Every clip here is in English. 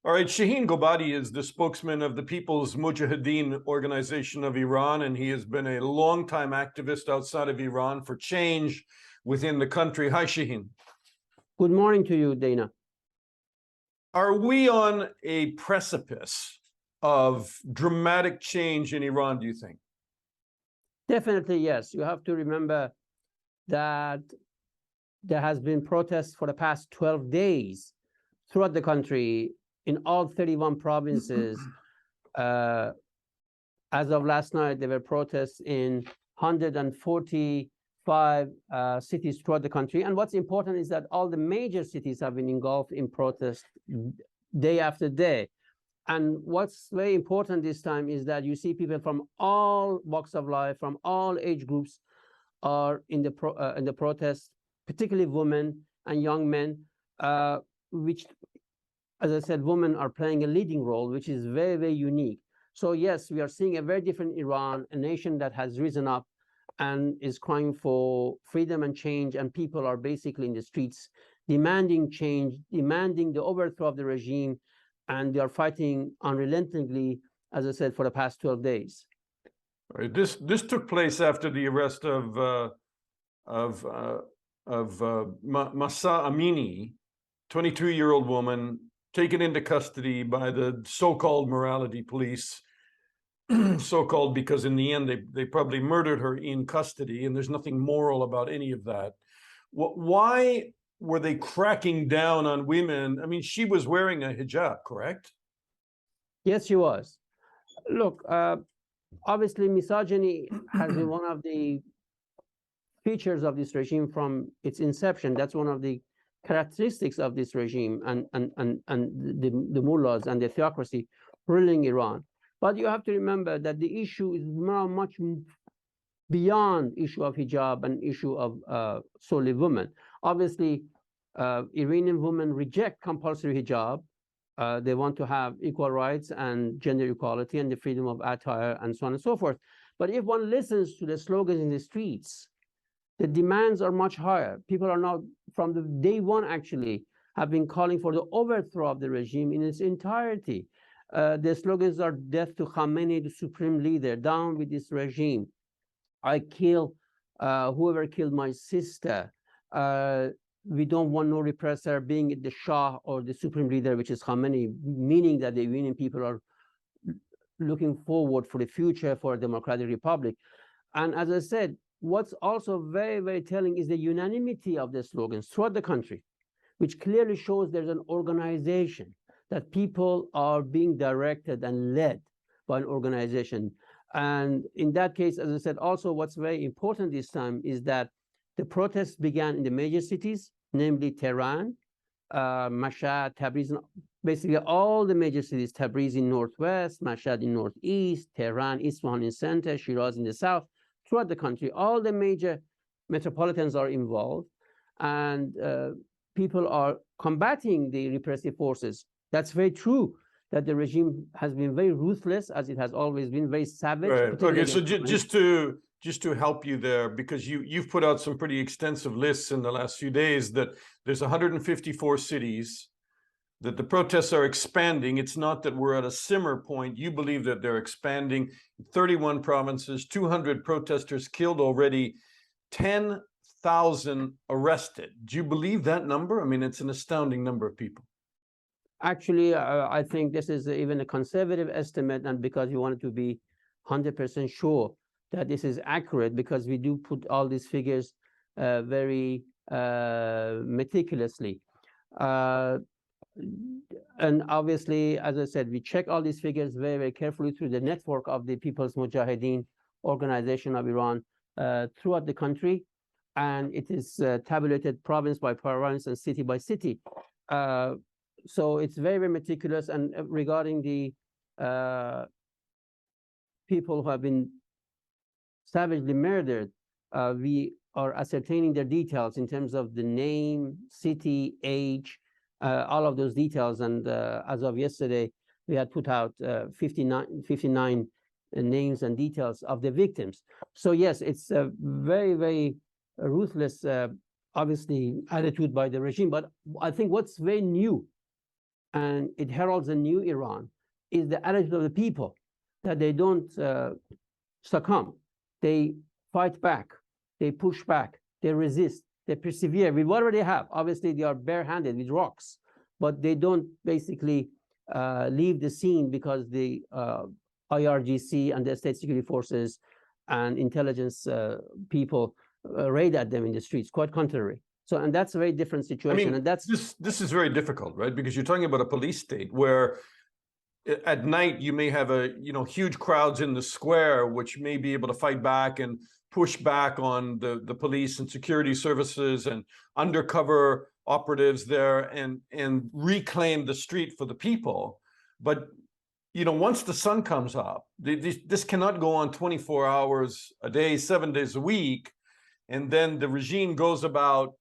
All right, Shahin Gobadi is the spokesman of the People's Mujahideen Organization of Iran, and he has been a longtime activist outside of Iran for change within the country. Hi, Shahin. Good morning to you, Dana. Are we on a precipice of dramatic change in Iran, do you think? Definitely, yes. You have to remember that there has been protests for the past 12 days throughout the country in all 31 provinces. As of last night, there were protests in 145 cities throughout the country. And what's important is that all the major cities have been engulfed in protest day after day. And what's very important this time is that you see people from all walks of life, from all age groups, are in the protests, particularly women and young men, which, as I said, women are playing a leading role, which is very, very unique. So yes, we are seeing a very different Iran, a nation that has risen up and is crying for freedom and change, and people are basically in the streets demanding change, demanding the overthrow of the regime, and they are fighting unrelentingly, as I said, for the past 12 days. All right. This took place after the arrest of Mahsa Amini, 22-year-old woman, taken into custody by the so-called morality police, so-called because in the end they probably murdered her in custody, and there's nothing moral about any of that. Why were they cracking down on women? I mean, she was wearing a hijab, correct? Yes, she was. Look, obviously misogyny has been one of the features of this regime from its inception. That's one of the characteristics of this regime and the mullahs and the theocracy ruling Iran. But you have to remember that the issue is now much beyond issue of hijab and issue of solely women. Obviously, Iranian women reject compulsory hijab. They want to have equal rights and gender equality and the freedom of attire and so on and so forth. But if one listens to the slogans in the streets, the demands are much higher. People are now, from the day one actually, have been calling for the overthrow of the regime in its entirety. The slogans are death to Khamenei, the supreme leader, down with this regime. I kill whoever killed my sister. We don't want no repressor, being it the Shah or the supreme leader, which is Khamenei, meaning that the Iranian people are looking forward for the future for a democratic republic. And as I said, what's also very, very telling is the unanimity of the slogans throughout the country, which clearly shows there's an organization, that people are being directed and led by an organization. And in that case, as I said, also what's very important this time is that the protests began in the major cities, namely Tehran, Mashhad, Tabriz, basically all the major cities, Tabriz in northwest, Mashhad in northeast, Tehran, Isfahan in center, Shiraz in the south. Throughout the country, all the major metropolitans are involved, and people are combating the repressive forces. That's very true, that the regime has been very ruthless, as it has always been, very savage. Right. Okay, so just to help you there, because you've put out some pretty extensive lists in the last few days, that there's 154 cities, that the protests are expanding. It's not that we're at a simmer point. You believe that they're expanding. 31 provinces, 200 protesters killed already, 10,000 arrested. Do you believe that number? I mean, it's an astounding number of people. Actually, I think this is even a conservative estimate, and because we wanted to be 100% sure that this is accurate, because we do put all these figures very meticulously. And obviously, as I said, we check all these figures very, very carefully through the network of the People's Mujahideen Organization of Iran throughout the country. And it is tabulated province by province and city by city. So it's very, very meticulous. And regarding the people who have been savagely murdered, we are ascertaining their details in terms of the name, city, age, all of those details. And as of yesterday, we had put out 59 names and details of the victims. So yes, it's a very, very ruthless, obviously, attitude by the regime. But I think what's very new and it heralds a new Iran, is the attitude of the people, that they don't succumb. They fight back, they push back, they resist, they persevere with whatever they have. Obviously, they are barehanded with rocks, but they don't basically leave the scene because the IRGC and the state security forces and intelligence people raid at them in the streets. Quite contrary. So, and that's a very different situation. I mean, and that's this is very difficult, right? Because you're talking about a police state where at night you may have huge crowds in the square, which may be able to fight back and push back on the police and security services and undercover operatives there and reclaim the street for the people. But once the sun comes up, this cannot go on 24 hours a day, 7 days a week, and then the regime goes about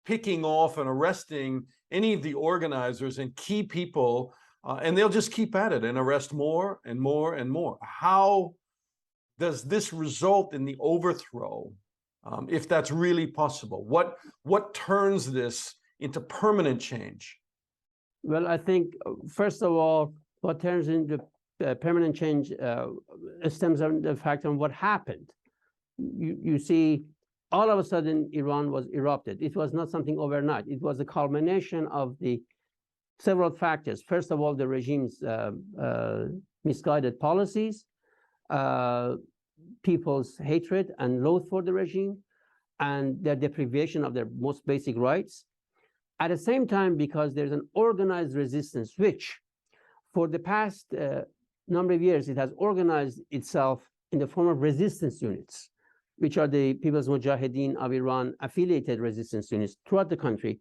picking off and arresting any of the organizers and key people, and they'll just keep at it and arrest more and more and more. How does this result in the overthrow, if that's really possible? What turns this into permanent change? Well, I think, first of all, what turns into permanent change stems from the fact of what happened. You see, all of a sudden, Iran was erupted. It was not something overnight. It was a culmination of the several factors. First of all, the regime's misguided policies, people's hatred and loathe for the regime, and their deprivation of their most basic rights. At the same time, because there's an organized resistance, which for the past number of years, it has organized itself in the form of resistance units, which are the People's Mujahideen of Iran affiliated resistance units throughout the country.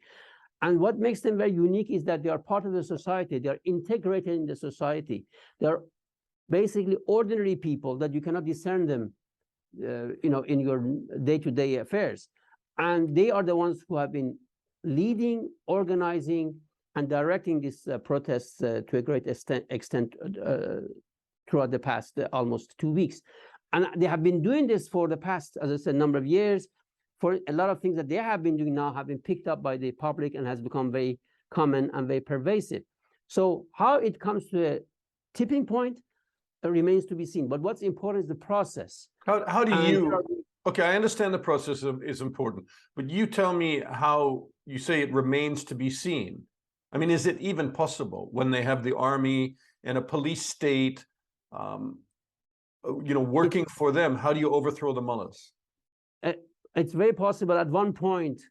And what makes them very unique is that they are part of the society. They are integrated in the society. They are basically ordinary people that you cannot discern them, in your day-to-day affairs. And they are the ones who have been leading, organizing, and directing these protests to a great extent throughout the past almost 2 weeks. And they have been doing this for the past, as I said, number of years. For a lot of things that they have been doing now have been picked up by the public and has become very common and very pervasive. So how it comes to a tipping point remains to be seen. But what's important is the process. How do you? Okay, I understand the process is important, but you tell me how you say it remains to be seen. I mean, is it even possible when they have the army and a police state, working for them? How do you overthrow the mullahs? It's very possible. At one point,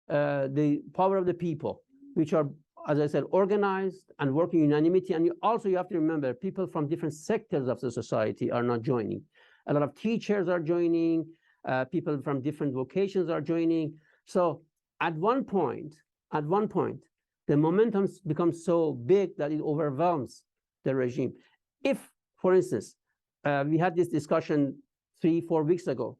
the power of the people, which are, as I said, organized and working in unanimity. And you have to remember, people from different sectors of the society are not joining. A lot of teachers are joining. People from different vocations are joining. So at one point, the momentum becomes so big that it overwhelms the regime. If, for instance, we had this discussion 3-4 weeks ago,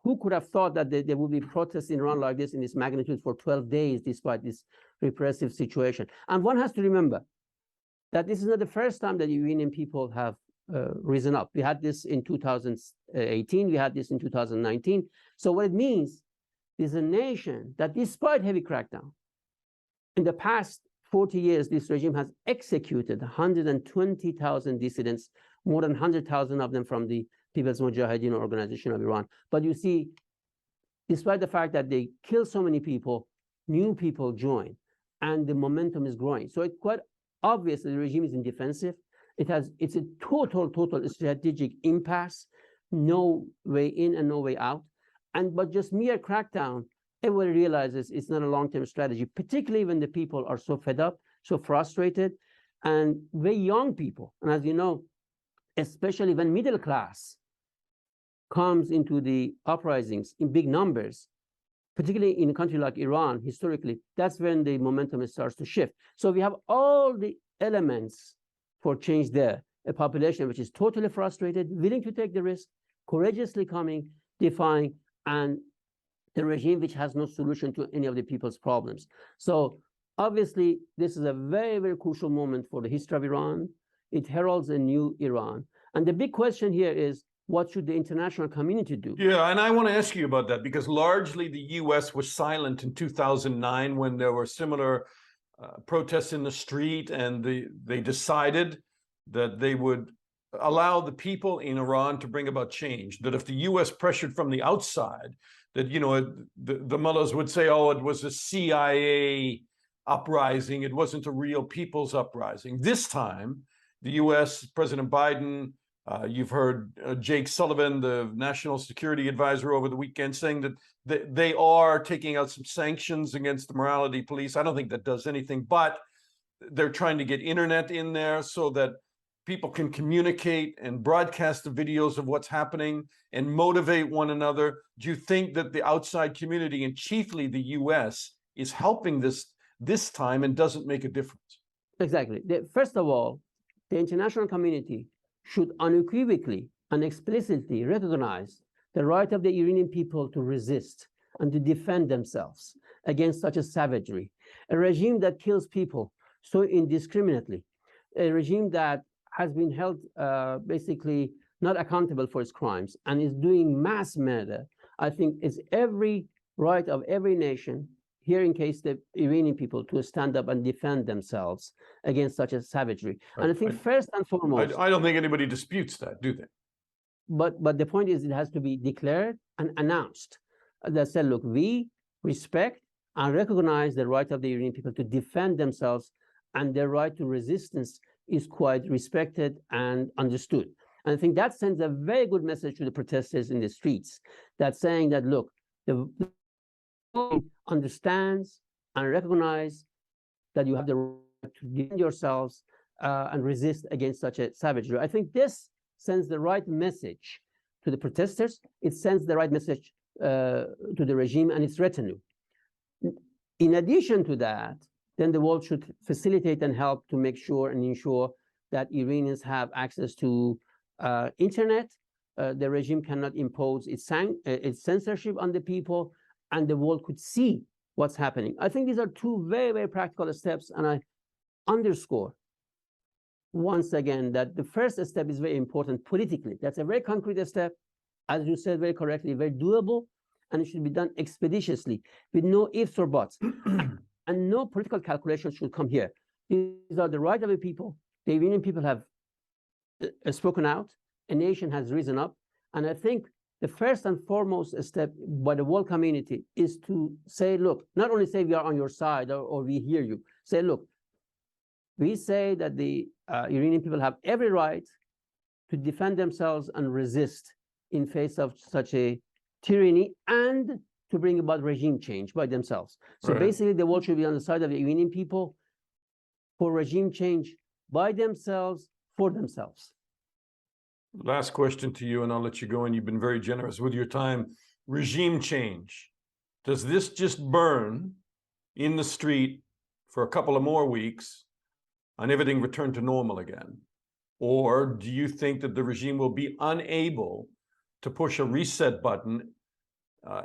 who could have thought that there would be protests in Iran like this in this magnitude for 12 days, despite this repressive situation? And one has to remember that this is not the first time that Iranian people have risen up. We had this in 2018, we had this in 2019. So what it means is a nation that, despite heavy crackdown, in the past 40 years, this regime has executed 120,000 dissidents, more than 100,000 of them from the People's Mujahideen Organization of Iran. But you see, despite the fact that they kill so many people, new people join, and the momentum is growing. So it's quite obvious that the regime is in defensive. It's a total strategic impasse, no way in and no way out. But just mere crackdown, everybody realizes it's not a long-term strategy, particularly when the people are so fed up, so frustrated, and very young people. And as you know, especially when middle class comes into the uprisings in big numbers, particularly in a country like Iran, historically, that's when the momentum starts to shift. So we have all the elements for change there. A population which is totally frustrated, willing to take the risk, courageously coming, defying, and the regime which has no solution to any of the people's problems. So obviously, this is a very, very crucial moment for the history of Iran. It heralds a new Iran. And the big question here is, what should the international community do? Yeah, and I want to ask you about that, because largely the US was silent in 2009 when there were similar protests in the street, and they decided that they would allow the people in Iran to bring about change. That if the U.S. pressured from the outside, that the mullahs would say, "Oh, it was a CIA uprising. It wasn't a real people's uprising." This time, the U.S. President Biden. You've heard Jake Sullivan, the national security advisor, over the weekend saying that they are taking out some sanctions against the morality police. I don't think that does anything, but they're trying to get internet in there so that people can communicate and broadcast the videos of what's happening and motivate one another. Do you think that the outside community, and chiefly the U.S., is helping this time and doesn't make a difference? Exactly. First of all, the international community should unequivocally and explicitly recognize the right of the Iranian people to resist and to defend themselves against such a savagery, a regime that kills people so indiscriminately, a regime that has been held basically not accountable for its crimes and is doing mass murder. I think it's every right of every nation, here in case the Iranian people, to stand up and defend themselves against such a savagery. And I think first and foremost, I don't think anybody disputes that, do they? But the point is, it has to be declared and announced. That said, look, we respect and recognize the right of the Iranian people to defend themselves, and their right to resistance is quite respected and understood. And I think that sends a very good message to the protesters in the streets, that saying that, look, the understands and recognize that you have the right to defend yourselves and resist against such a savagery. I think this sends the right message to the protesters. It sends the right message to the regime and its retinue. In addition to that, then the world should facilitate and help to make sure and ensure that Iranians have access to internet. The regime cannot impose its censorship on the people, and the world could see what's happening. I think these are two very, very practical steps, and I underscore once again that the first step is very important politically. That's a very concrete step, as you said very correctly, very doable, and it should be done expeditiously with no ifs or buts. And no political calculation should come here. These are the right of the people. The Iranian people have spoken out. A nation has risen up. And I think the first and foremost step by the world community is to say, look, not only say we are on your side or we hear you, say, look, we say that the Iranian people have every right to defend themselves and resist in face of such a tyranny, and to bring about regime change by themselves. So basically, the world should be on the side of the Iranian people for regime change by themselves, for themselves. Last question to you, and I'll let you go, and you've been very generous with your time. Regime change. Does this just burn in the street for a couple of more weeks and everything return to normal again? Or do you think that the regime will be unable to push a reset button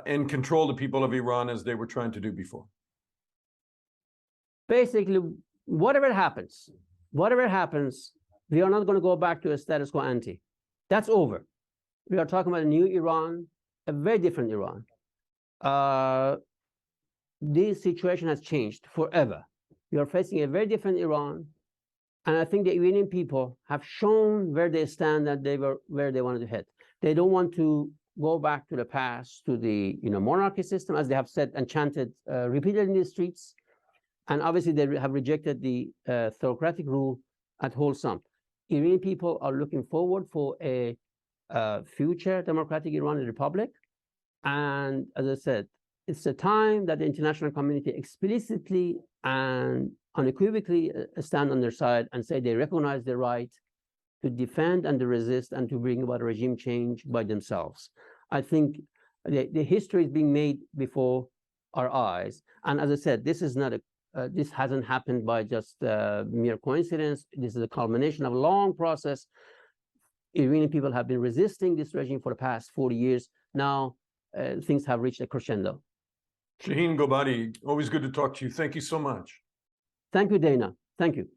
and control the people of Iran as they were trying to do before? Basically, whatever happens, we are not going to go back to a status quo ante. That's over. We are talking about a new Iran, a very different Iran. This situation has changed forever. We are facing a very different Iran. And I think the Iranian people have shown where they stand and where they wanted to head. They don't want to go back to the past, to the monarchy system, as they have said and chanted repeatedly in the streets. And obviously, they have rejected the theocratic rule at wholesome. Iranian people are looking forward for a future democratic Iranian republic. And as I said, it's a time that the international community explicitly and unequivocally stand on their side and say they recognize the right to defend and to resist and to bring about regime change by themselves. I think the history is being made before our eyes. And as I said, this is not this hasn't happened by just mere coincidence. This is a culmination of a long process. Iranian people have been resisting this regime for the past 40 years. Now things have reached a crescendo. Shahin Gobadi, always good to talk to you. Thank you so much. Thank you, Dana. Thank you.